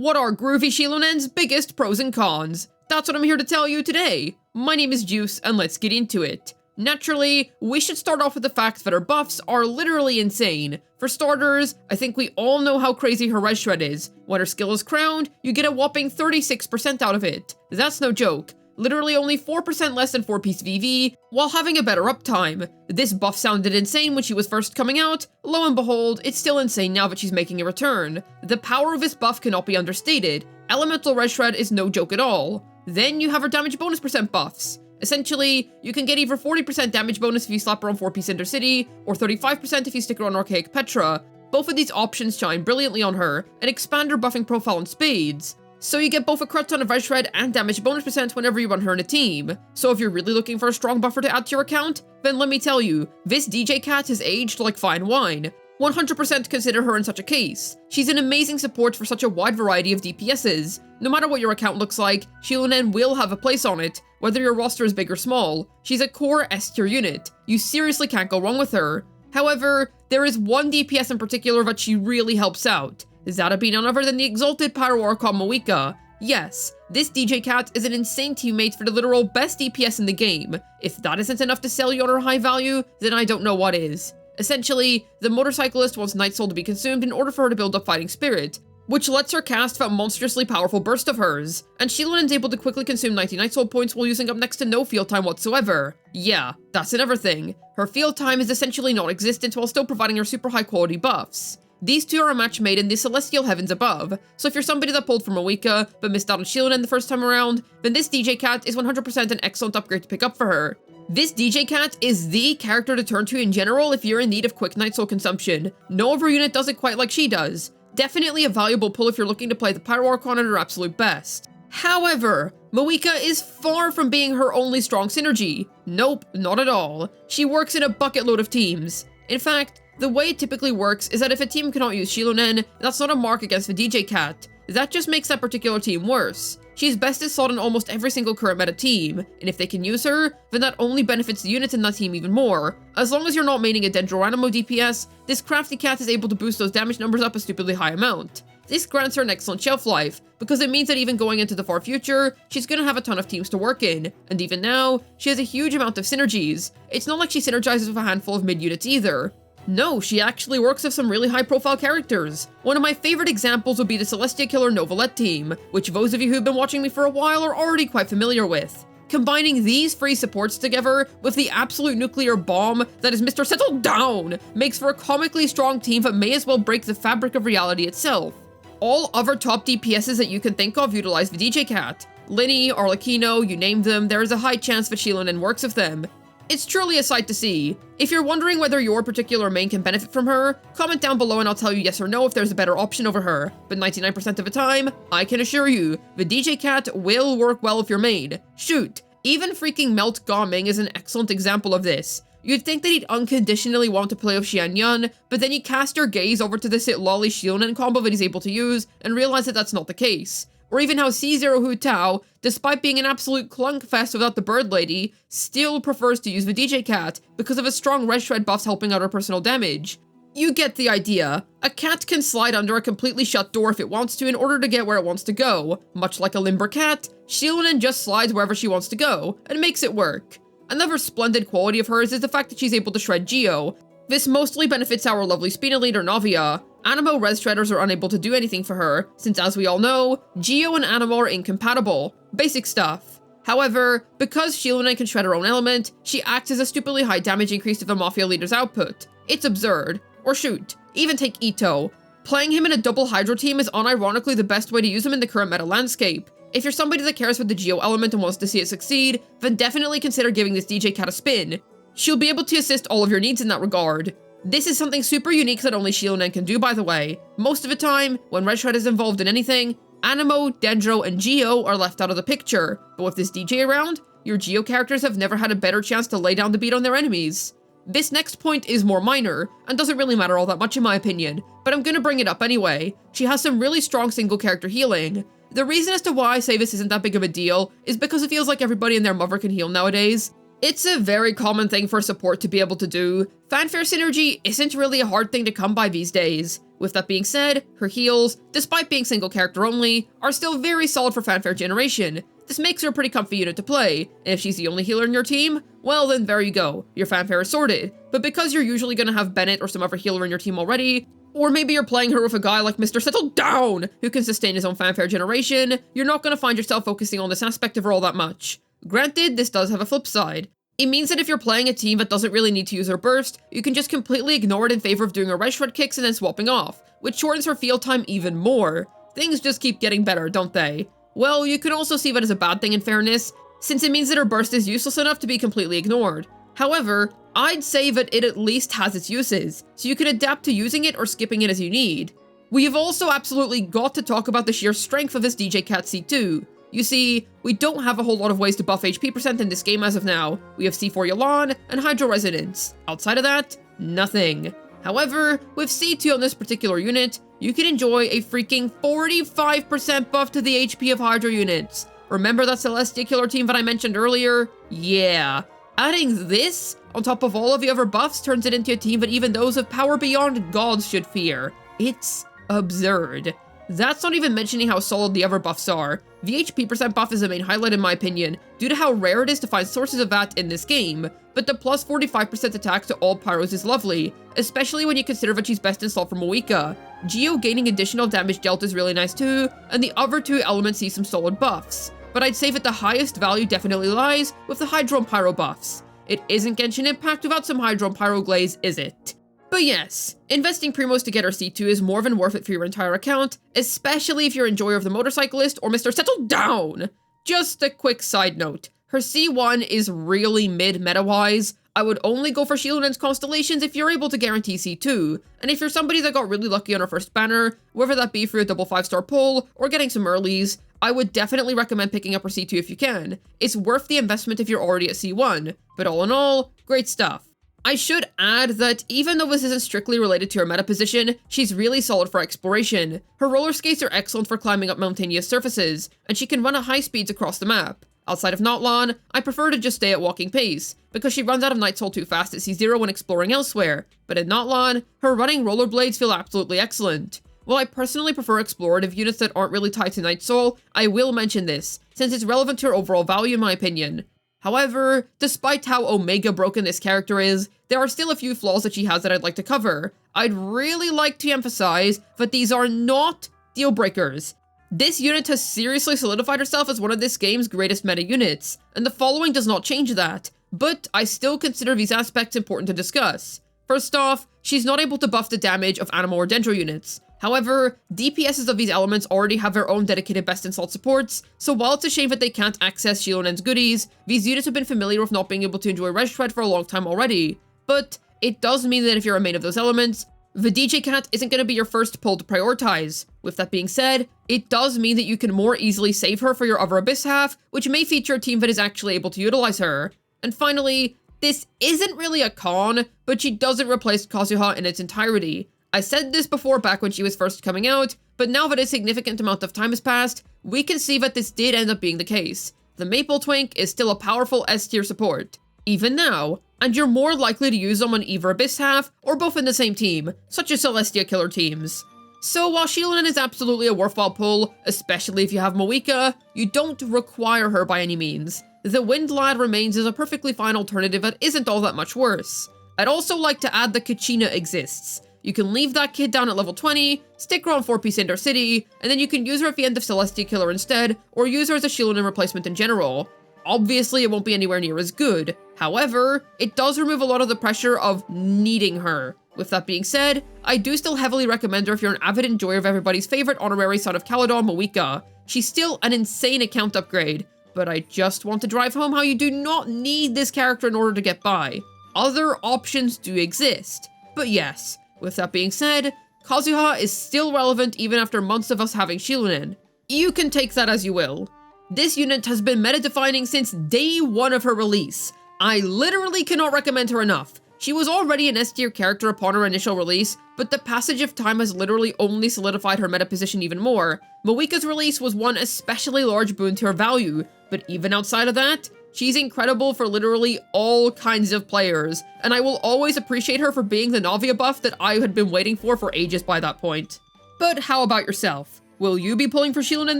What are Groovy Xilonen's biggest pros and cons? That's what I'm here to tell you today. My name is Juice, and let's get into it. Naturally, we should start off with the fact that her buffs are literally insane. For starters, I think we all know how crazy her Res Shred is. When her skill is crowned, you get a whopping 36% out of it. That's no joke. Literally only 4% less than 4-piece VV, while having a better uptime. This buff sounded insane when she was first coming out. Lo and behold, it's still insane now that she's making a return. The power of this buff cannot be understated. Elemental Res Shred is no joke at all. Then you have her damage bonus percent buffs. Essentially, you can get either 40% damage bonus if you slap her on 4-piece Intercity, or 35% if you stick her on Archaic Petra. Both of these options shine brilliantly on her, and expand her buffing profile in spades. So you get both a crud ton of Res Shred and damage bonus percent whenever you run her in a team. So if you're really looking for a strong buffer to add to your account, then let me tell you, this DJ Cat has aged like fine wine. 100% consider her in such a case. She's an amazing support for such a wide variety of DPSs. No matter what your account looks like, Xilonen will have a place on it, whether your roster is big or small. She's a core S-tier unit. You seriously can't go wrong with her. However, there is one DPS in particular that she really helps out. That'd be none other than the exalted Pyro Archon Moika. Yes, this DJ Cat is an insane teammate for the literal best DPS in the game. If that isn't enough to sell you on her high value, then I don't know what is. Essentially, the motorcyclist wants Nightsoul to be consumed in order for her to build up fighting spirit, which lets her cast that monstrously powerful burst of hers, and Xilonen's able to quickly consume 90 Nightsoul points while using up next to no field time whatsoever. Yeah, that's another thing. Her field time is essentially non-existent while still providing her super high quality buffs. These two are a match made in the celestial heavens above, so if you're somebody that pulled from Moika but missed out on Xilonen the first time around, then this DJ Cat is 100% an excellent upgrade to pick up for her. This DJ Cat is the character to turn to in general if you're in need of quick Nightsoul consumption. No other unit does it quite like she does. Definitely a valuable pull if you're looking to play the Pyro Archon at her absolute best. However, Moika is far from being her only strong synergy. Nope, not at all. She works in a bucket load of teams. In fact, the way it typically works is that if a team cannot use Xilonen, that's not a mark against the DJ Cat. That just makes that particular team worse. She's best as slot in almost every single current meta team, and if they can use her, then that only benefits the units in that team even more. As long as you're not maining a Dendro Anemo DPS, this crafty cat is able to boost those damage numbers up a stupidly high amount. This grants her an excellent shelf life, because it means that even going into the far future, she's gonna have a ton of teams to work in, and even now, she has a huge amount of synergies. It's not like she synergizes with a handful of mid units either. No, she actually works with some really high-profile characters. One of my favorite examples would be the Celestia Killer Novelette team, which those of you who've been watching me for a while are already quite familiar with. Combining these three supports together with the absolute nuclear bomb that is Mr. Settle Down makes for a comically strong team that may as well break the fabric of reality itself. All other top DPSs that you can think of utilize the DJ Cat. Linny, Arlecchino, you name them, there is a high chance that Xilonen works with them. It's truly a sight to see. If you're wondering whether your particular main can benefit from her, comment down below and I'll tell you yes or no if there's a better option over her. But 99% of the time, I can assure you, the DJ Cat will work well with your main. Shoot, even freaking Melt Gaming is an excellent example of this. You'd think that he'd unconditionally want to play with Xianyun, but then you cast your gaze over to the Sit Lolly Xilonen combo that he's able to use, and realize that that's not the case. Or even how C0 Hu Tao, despite being an absolute clunk fest without the Bird Lady, still prefers to use the DJ Cat because of his strong Res Shred buffs helping out her personal damage. You get the idea. A cat can slide under a completely shut door if it wants to in order to get where it wants to go. Much like a limber cat, Xilonen just slides wherever she wants to go, and makes it work. Another splendid quality of hers is the fact that she's able to shred Geo. This mostly benefits our lovely Spina leader Navia. Anemo Res Shredders are unable to do anything for her, since as we all know, Geo and Anemo are incompatible. Basic stuff. However, because Xilonen can shred her own element, she acts as a stupidly high damage increase to the Mafia leader's output. It's absurd. Or shoot, even take Ito. Playing him in a double Hydro team is unironically the best way to use him in the current meta landscape. If you're somebody that cares for the Geo element and wants to see it succeed, then definitely consider giving this DJ Cat a spin. She'll be able to assist all of your needs in that regard. This is something super unique that only Xilonen can do, by the way. Most of the time, when Res Shred is involved in anything, Anemo, Dendro, and Geo are left out of the picture, but with this DJ around, your Geo characters have never had a better chance to lay down the beat on their enemies. This next point is more minor, and doesn't really matter all that much in my opinion, but I'm gonna bring it up anyway. She has some really strong single character healing. The reason as to why I say this isn't that big of a deal is because it feels like everybody and their mother can heal nowadays. It's a very common thing for support to be able to do. Fanfare synergy isn't really a hard thing to come by these days. With that being said, her heals, despite being single character only, are still very solid for fanfare generation. This makes her a pretty comfy unit to play, and if she's the only healer in your team, well then there you go, your fanfare is sorted. But because you're usually gonna have Bennett or some other healer in your team already, or maybe you're playing her with a guy like Mr. Settle Down, who can sustain his own fanfare generation, you're not gonna find yourself focusing on this aspect of her all that much. Granted, this does have a flip side. It means that if you're playing a team that doesn't really need to use her burst, you can just completely ignore it in favor of doing her red shred kicks and then swapping off, which shortens her field time even more. Things just keep getting better, don't they? Well, you can also see that as a bad thing in fairness, since it means that her burst is useless enough to be completely ignored. However, I'd say that it at least has its uses, so you can adapt to using it or skipping it as you need. We have also absolutely got to talk about the sheer strength of this DJ Cat C2. You see, we don't have a whole lot of ways to buff HP percent in this game as of now. We have C4 Xilonen and Hydro Resonance. Outside of that, nothing. However, with C2 on this particular unit, you can enjoy a freaking 45% buff to the HP of Hydro units. Remember that Celestia killer team that I mentioned earlier? Yeah. Adding this on top of all of the other buffs turns it into a team that even those of power beyond gods should fear. It's absurd. That's not even mentioning how solid the other buffs are. The HP percent buff is the main highlight in my opinion, due to how rare it is to find sources of that in this game, but the plus 45% attack to all pyros is lovely, especially when you consider that she's best in slot for Moika. Geo gaining additional damage dealt is really nice too, and the other two elements see some solid buffs, but I'd say that the highest value definitely lies with the Hydro and Pyro buffs. It isn't Genshin Impact without some Hydro and Pyro glaze, is it? But yes, investing Primos to get her C2 is more than worth it for your entire account, especially if you're an enjoyer of the motorcyclist or Mr. Settle Down! Just a quick side note, her C1 is really mid-meta-wise. I would only go for Xilonen's Constellations if you're able to guarantee C2, and if you're somebody that got really lucky on her first banner, whether that be through a double 5-star pull or getting some earlies, I would definitely recommend picking up her C2 if you can. It's worth the investment if you're already at C1, but all in all, great stuff. I should add that even though this isn't strictly related to her meta position, she's really solid for exploration. Her roller skates are excellent for climbing up mountainous surfaces, and she can run at high speeds across the map. Outside of Notlan, I prefer to just stay at walking pace, because she runs out of Nightsoul too fast at C0 when exploring elsewhere, but in Notlan, her running rollerblades feel absolutely excellent. While I personally prefer explorative units that aren't really tied to Nightsoul, I will mention this, since it's relevant to her overall value in my opinion. However, despite how Omega broken this character is, there are still a few flaws that she has that I'd like to cover. I'd really like to emphasize that these are not deal breakers. This unit has seriously solidified herself as one of this game's greatest meta units, and the following does not change that, but I still consider these aspects important to discuss. First off, she's not able to buff the damage of Anemo or Dendro units. However, DPSs of these elements already have their own dedicated best-in-slot supports, so while it's a shame that they can't access Xilonen's goodies, these units have been familiar with not being able to enjoy Red Shred for a long time already. But it does mean that if you're a main of those elements, the DJ Cat isn't going to be your first pull to prioritize. With that being said, it does mean that you can more easily save her for your other Abyss half, which may feature a team that is actually able to utilize her. And finally, this isn't really a con, but she doesn't replace Kazuha in its entirety. I said this before back when she was first coming out, but now that a significant amount of time has passed, we can see that this did end up being the case. The Maple Twink is still a powerful S-tier support, even now, and you're more likely to use them on either Abyss half or both in the same team, such as Celestia killer teams. So while Xilonen is absolutely a worthwhile pull, especially if you have Moika, you don't require her by any means. The Wind Lad remains as a perfectly fine alternative that isn't all that much worse. I'd also like to add that Kachina exists. You can leave that kid down at level 20, stick her on 4-piece Cinder City, and then you can use her at the end of Celestia Killer instead, or use her as a Xilonen replacement in general. Obviously, it won't be anywhere near as good. However, it does remove a lot of the pressure of needing her. With that being said, I do still heavily recommend her if you're an avid enjoyer of everybody's favorite honorary son of Caledon, Moika. She's still an insane account upgrade, but I just want to drive home how you do not need this character in order to get by. Other options do exist, but yes. With that being said, Kazuha is still relevant even after months of us having Xilonen. You can take that as you will. This unit has been meta-defining since day one of her release. I literally cannot recommend her enough. She was already an S-tier character upon her initial release, but the passage of time has literally only solidified her meta position even more. Moika's release was one especially large boon to her value, but even outside of that, She's incredible for literally all kinds of players, and I will always appreciate her for being the Navia buff that I had been waiting for ages by that point. But how about yourself? Will you be pulling for Xilonen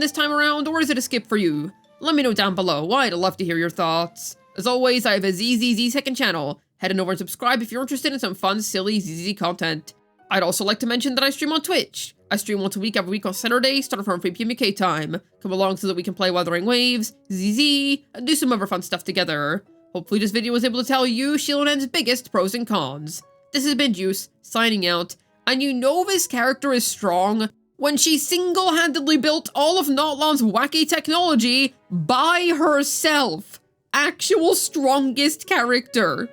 this time around, or is it a skip for you? Let me know down below, I'd love to hear your thoughts. As always, I have a ZZZ second channel. Head on over and subscribe if you're interested in some fun, silly ZZZ content. I'd also like to mention that I stream on Twitch. I stream once a week every week on Saturday, starting from 3 PM UK time. Come along so that we can play Weathering Waves, ZZ, and do some other fun stuff together. Hopefully this video was able to tell you Xilonen's biggest pros and cons. This has been Juice, signing out, and you know this character is strong when she single-handedly built all of Notlan's wacky technology by herself. Actual strongest character.